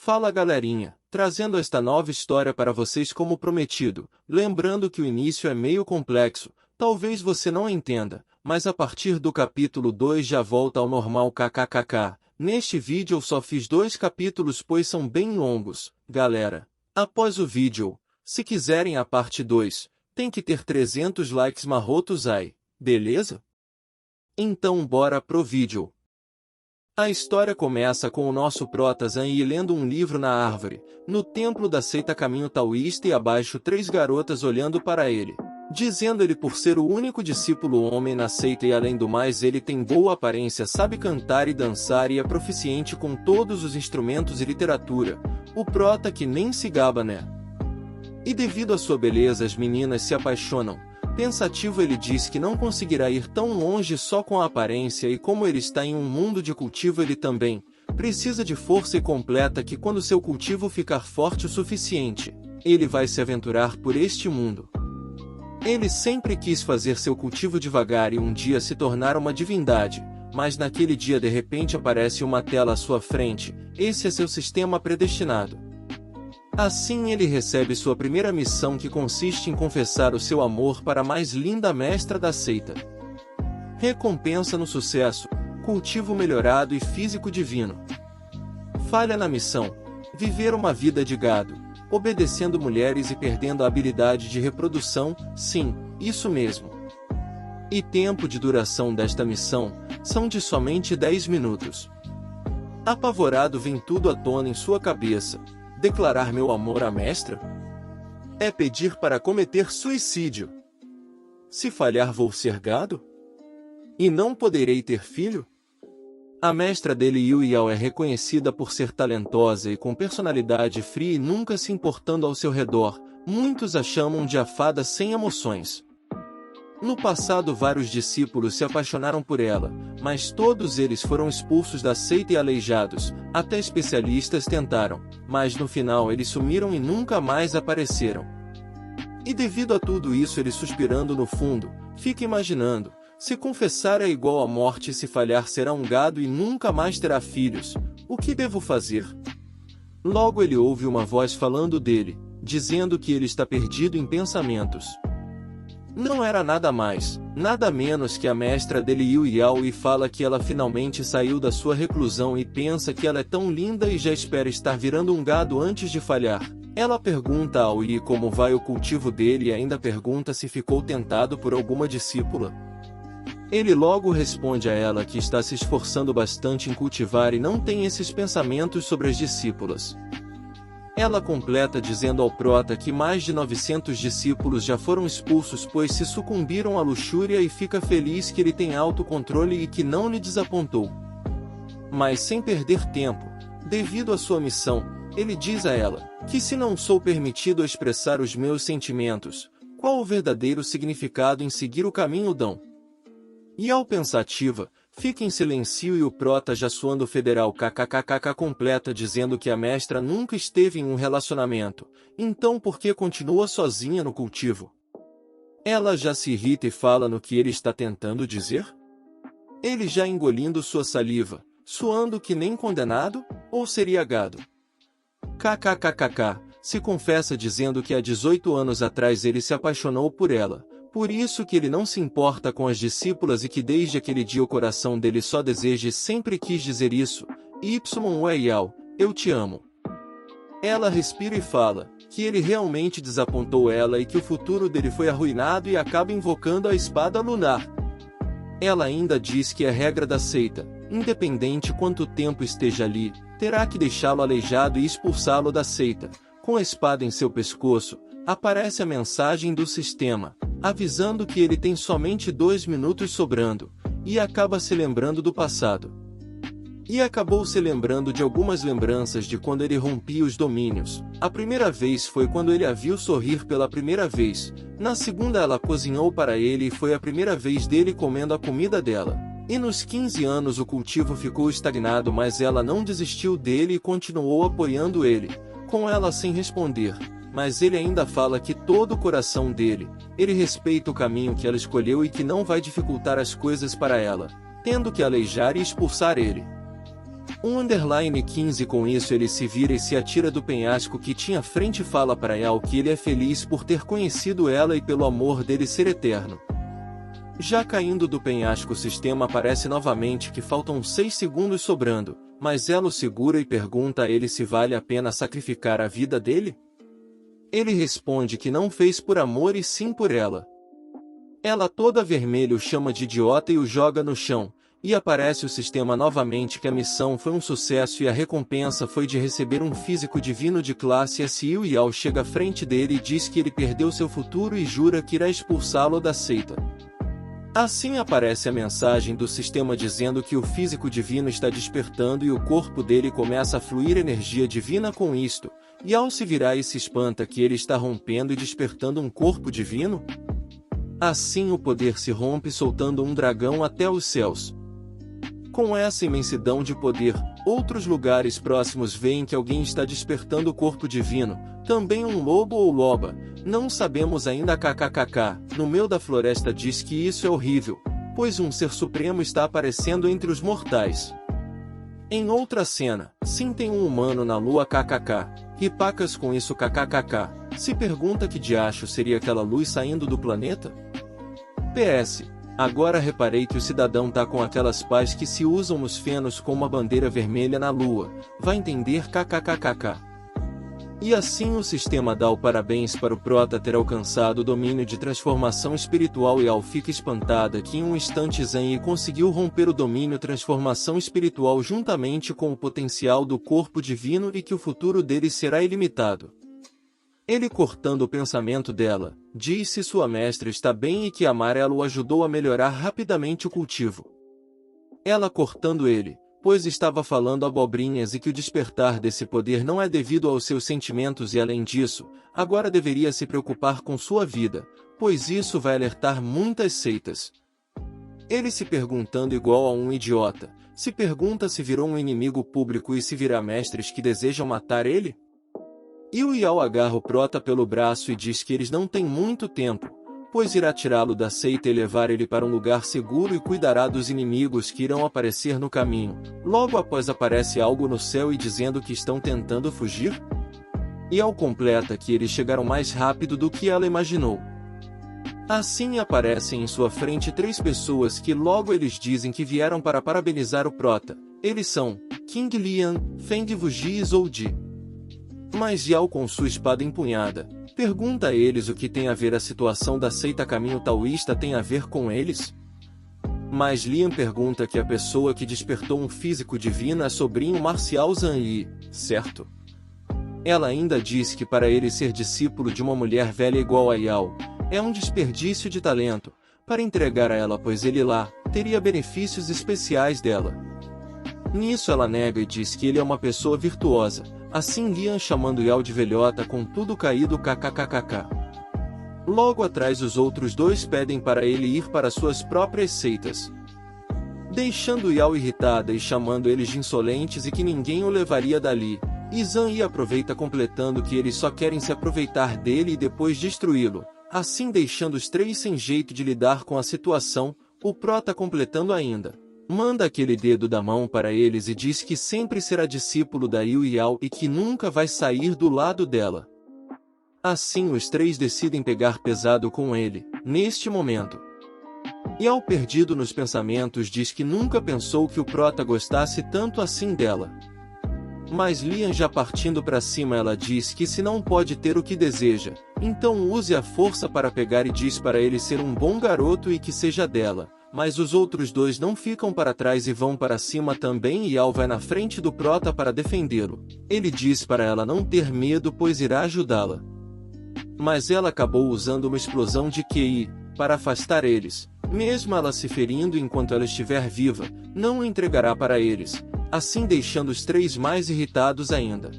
Fala galerinha, trazendo esta nova história para vocês como prometido, lembrando que o início é meio complexo, talvez você não entenda, mas a partir do capítulo 2 já volta ao normal kkkk. Neste vídeo eu só fiz 2 capítulos pois são bem longos, galera. Após o vídeo, se quiserem a parte 2, tem que ter 300 likes marrotos aí, beleza? Então bora pro vídeo. A história começa com o nosso prota Zhang Yi lendo um livro na árvore, no templo da seita Caminho Taoísta, e abaixo 3 garotas olhando para ele, dizendo ele por ser o único discípulo homem na seita e além do mais ele tem boa aparência, sabe cantar e dançar e é proficiente com todos os instrumentos e literatura, o prota que nem se gaba né? E devido à sua beleza as meninas se apaixonam. Pensativo ele diz que não conseguirá ir tão longe só com a aparência e como ele está em um mundo de cultivo ele também precisa de força e completa que quando seu cultivo ficar forte o suficiente, ele vai se aventurar por este mundo. Ele sempre quis fazer seu cultivo devagar e um dia se tornar uma divindade, mas naquele dia de repente aparece uma tela à sua frente, esse é seu sistema predestinado. Assim ele recebe sua primeira missão que consiste em confessar o seu amor para a mais linda mestra da seita. Recompensa no sucesso, cultivo melhorado e físico divino. Falha na missão, viver uma vida de gado, obedecendo mulheres e perdendo a habilidade de reprodução, sim, isso mesmo. E tempo de duração desta missão, são de somente 10 minutos. Apavorado vem tudo à tona em sua cabeça. Declarar meu amor à mestra? É pedir para cometer suicídio. Se falhar vou ser gado? E não poderei ter filho? A mestra dele Yu Yao é reconhecida por ser talentosa e com personalidade fria e nunca se importando ao seu redor, muitos a chamam de a fada sem emoções. No passado vários discípulos se apaixonaram por ela, mas todos eles foram expulsos da seita e aleijados, até especialistas tentaram, mas no final eles sumiram e nunca mais apareceram. E devido a tudo isso ele suspirando no fundo, fica imaginando, se confessar é igual à morte e se falhar será um gado e nunca mais terá filhos, o que devo fazer? Logo ele ouve uma voz falando dele, dizendo que ele está perdido em pensamentos. Não era nada mais, nada menos que a mestra dele Yu Yao e fala que ela finalmente saiu da sua reclusão e pensa que ela é tão linda e já espera estar virando um gado antes de falhar. Ela pergunta ao Yi como vai o cultivo dele e ainda pergunta se ficou tentado por alguma discípula. Ele logo responde a ela que está se esforçando bastante em cultivar e não tem esses pensamentos sobre as discípulas. Ela completa dizendo ao prota que mais de 900 discípulos já foram expulsos pois se sucumbiram à luxúria e fica feliz que ele tem autocontrole e que não lhe desapontou. Mas sem perder tempo, devido à sua missão, ele diz a ela, que se não sou permitido expressar os meus sentimentos, qual o verdadeiro significado em seguir o caminho dão? E ao pensativa, fica em silêncio e o prota já suando federal kkkk completa dizendo que a mestra nunca esteve em um relacionamento, então por que continua sozinha no cultivo? Ela já se irrita e fala no que ele está tentando dizer? Ele já engolindo sua saliva, suando que nem condenado, ou seria gado? Kkkk, se confessa dizendo que há 18 anos atrás ele se apaixonou por ela. Por isso que ele não se importa com as discípulas e que desde aquele dia o coração dele só deseja e sempre quis dizer isso, Yao, eu te amo. Ela respira e fala, que ele realmente desapontou ela e que o futuro dele foi arruinado e acaba invocando a espada lunar. Ela ainda diz que é regra da seita, independente quanto tempo esteja ali, terá que deixá-lo aleijado e expulsá-lo da seita. Com a espada em seu pescoço, aparece a mensagem do sistema, avisando que ele tem somente 2 minutos sobrando, e acaba se lembrando do passado. E acabou se lembrando de algumas lembranças de quando ele rompia os domínios. A primeira vez foi quando ele a viu sorrir pela primeira vez, na segunda ela cozinhou para ele e foi a primeira vez dele comendo a comida dela. E nos 15 anos o cultivo ficou estagnado mas ela não desistiu dele e continuou apoiando ele, com ela sem responder. Mas ele ainda fala que todo o coração dele, ele respeita o caminho que ela escolheu e que não vai dificultar as coisas para ela, tendo que aleijar e expulsar ele. 15 Com isso ele se vira e se atira do penhasco que tinha frente e fala para Yao que ele é feliz por ter conhecido ela e pelo amor dele ser eterno. Já caindo do penhasco, o sistema aparece novamente que faltam 6 segundos sobrando, mas ela o segura e pergunta a ele se vale a pena sacrificar a vida dele? Ele responde que não fez por amor e sim por ela. Ela toda vermelha o chama de idiota e o joga no chão, e aparece o sistema novamente que a missão foi um sucesso e a recompensa foi de receber um físico divino de classe S. E o Yao chega à frente dele e diz que ele perdeu seu futuro e jura que irá expulsá-lo da seita. Assim aparece a mensagem do sistema dizendo que o físico divino está despertando e o corpo dele começa a fluir energia divina com isto, e ao se virar e se espanta que ele está rompendo e despertando um corpo divino. Assim o poder se rompe soltando um dragão até os céus. Com essa imensidão de poder, outros lugares próximos veem que alguém está despertando o corpo divino, também um lobo ou loba, não sabemos ainda. KKKK, no meio da floresta diz que isso é horrível, pois um ser supremo está aparecendo entre os mortais. Em outra cena, sim, tem um humano na lua. KKK, ripacas com isso. KKKK, se pergunta que diacho seria aquela luz saindo do planeta? PS. Agora reparei que o cidadão tá com aquelas pás que se usam nos fenos com uma bandeira vermelha na lua, vai entender. KKKKK. E assim o sistema dá o parabéns para o prota ter alcançado o domínio de transformação espiritual e Al fica espantada que em um instante Zhang conseguiu romper o domínio transformação espiritual juntamente com o potencial do corpo divino e que o futuro dele será ilimitado. Ele, cortando o pensamento dela, diz se sua mestra está bem e que Amarelo o ajudou a melhorar rapidamente o cultivo. Ela, cortando ele, pois estava falando abobrinhas e que o despertar desse poder não é devido aos seus sentimentos e além disso, agora deveria se preocupar com sua vida, pois isso vai alertar muitas seitas. Ele, se perguntando igual a um idiota, se pergunta se virou um inimigo público e se virá mestres que desejam matar ele? E o Yao agarra o prota pelo braço e diz que eles não têm muito tempo, pois irá tirá-lo da seita e levar ele para um lugar seguro e cuidará dos inimigos que irão aparecer no caminho. Logo após aparece algo no céu e dizendo que estão tentando fugir? Yao completa que eles chegaram mais rápido do que ela imaginou. Assim aparecem em sua frente 3 pessoas que logo eles dizem que vieram para parabenizar o prota. Eles são King Lian, Feng Wuji e Zhou Ji. Mas Yao, com sua espada empunhada, pergunta a eles o que tem a ver a situação da seita caminho taoísta tem a ver com eles? Mas Lian pergunta que a pessoa que despertou um físico divino é sobrinho marcial Zhang Yi, certo? Ela ainda diz que para ele ser discípulo de uma mulher velha igual a Yao, é um desperdício de talento, para entregar a ela pois ele lá, teria benefícios especiais dela. Nisso ela nega e diz que ele é uma pessoa virtuosa. Assim Lian chamando Yao de velhota com tudo caído. KKKKK. Logo atrás os outros 2 pedem para ele ir para suas próprias seitas, deixando Yao irritada e chamando eles de insolentes e que ninguém o levaria dali. E Zhang Yi aproveita completando que eles só querem se aproveitar dele e depois destruí-lo, assim deixando os 3 sem jeito de lidar com a situação. O prota completando ainda, manda aquele dedo da mão para eles e diz que sempre será discípulo da Yu Yao e que nunca vai sair do lado dela. Assim os 3 decidem pegar pesado com ele, neste momento. Yao, perdido nos pensamentos, diz que nunca pensou que o prota gostasse tanto assim dela. Mas Lian, já partindo para cima, ela diz que se não pode ter o que deseja, então use a força para pegar e diz para ele ser um bom garoto e que seja dela. Mas os outros 2 não ficam para trás e vão para cima também e Yao vai na frente do prota para defendê-lo. Ele diz para ela não ter medo pois irá ajudá-la. Mas ela acabou usando uma explosão de QI, para afastar eles. Mesmo ela se ferindo enquanto ela estiver viva, não o entregará para eles, assim deixando os 3 mais irritados ainda.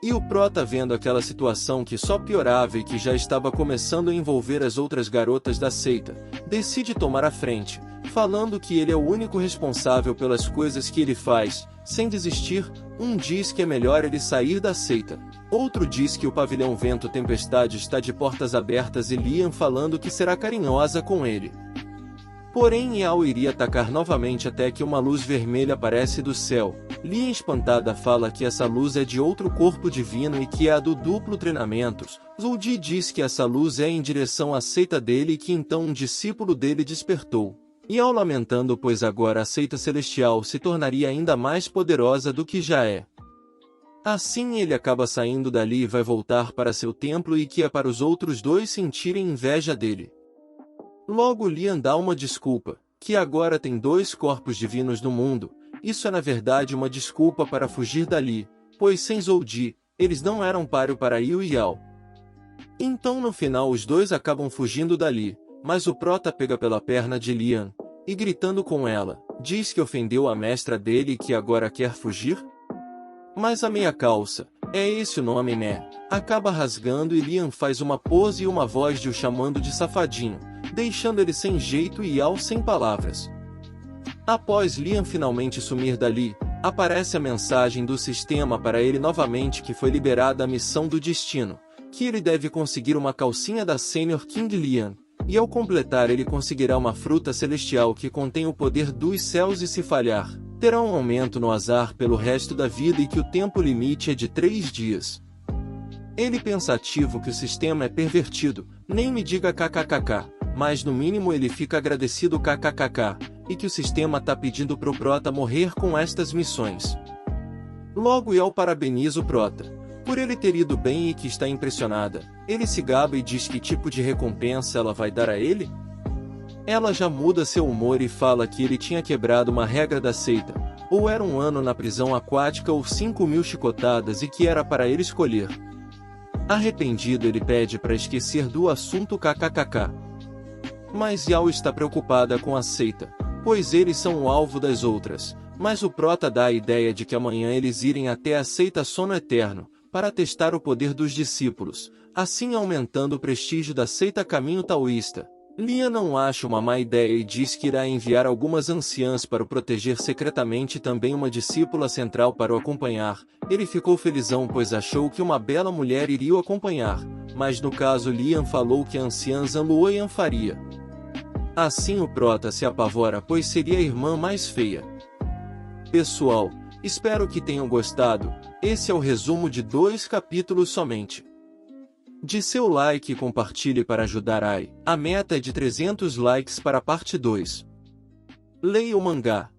E o prota, vendo aquela situação que só piorava e que já estava começando a envolver as outras garotas da seita, decide tomar a frente, falando que ele é o único responsável pelas coisas que ele faz, sem desistir. Um diz que é melhor ele sair da seita, outro diz que o pavilhão Vento Tempestade está de portas abertas e Lian falando que será carinhosa com ele, Porém Yao iria atacar novamente até que uma luz vermelha aparece do céu. Lian espantada fala que essa luz é de outro corpo divino e que é a do duplo treinamentos. Zhou Ji diz que essa luz é em direção à seita dele e que então um discípulo dele despertou. Yao lamentando pois agora a seita celestial se tornaria ainda mais poderosa do que já é. Assim ele acaba saindo dali e vai voltar para seu templo e que é para os outros dois sentirem inveja dele. Logo Lian dá uma desculpa, que agora tem dois corpos divinos no mundo. Isso é na verdade uma desculpa para fugir dali, pois sem Zhou Ji, eles não eram páreo para Yu e Yao. Então no final os dois acabam fugindo dali, mas o prota pega pela perna de Lian, e gritando com ela, diz que ofendeu a mestra dele e que agora quer fugir? Mas a meia calça, é esse o nome né? Acaba rasgando e Lian faz uma pose e uma voz de o chamando de safadinho, deixando ele sem jeito e Yao sem palavras. Após Lian finalmente sumir dali, aparece a mensagem do sistema para ele novamente que foi liberada a missão do destino, que ele deve conseguir uma calcinha da Senior King Lian, e ao completar ele conseguirá uma fruta celestial que contém o poder dos céus e se falhar, terá um aumento no azar pelo resto da vida e que o tempo limite é de 3 dias. Ele pensativo que o sistema é pervertido, nem me diga kkkk, mas no mínimo ele fica agradecido kkkk, e que o sistema tá pedindo pro Prota morrer com estas missões. Logo Yao parabeniza o Prota, por ele ter ido bem e que está impressionada. Ele se gaba e diz que tipo de recompensa ela vai dar a ele? Ela já muda seu humor e fala que ele tinha quebrado uma regra da seita, ou era 1 ano na prisão aquática ou 5.000 chicotadas e que era para ele escolher. Arrependido ele pede para esquecer do assunto kkkk. Mas Yao está preocupada com a seita, pois eles são o alvo das outras, mas o Prota dá a ideia de que amanhã eles irem até a seita Sono Eterno, para testar o poder dos discípulos, assim aumentando o prestígio da seita Caminho Taoísta. Lian não acha uma má ideia e diz que irá enviar algumas anciãs para o proteger secretamente e também uma discípula central para o acompanhar. Ele ficou felizão pois achou que uma bela mulher iria o acompanhar, mas no caso Lian falou que a anciã Zanluoyan faria. Assim o Prota se apavora pois seria a irmã mais feia. Pessoal, espero que tenham gostado, esse é o resumo de 2 capítulos somente. Dê seu like e compartilhe para ajudar a meta é de 300 likes para a parte 2. Leia o mangá.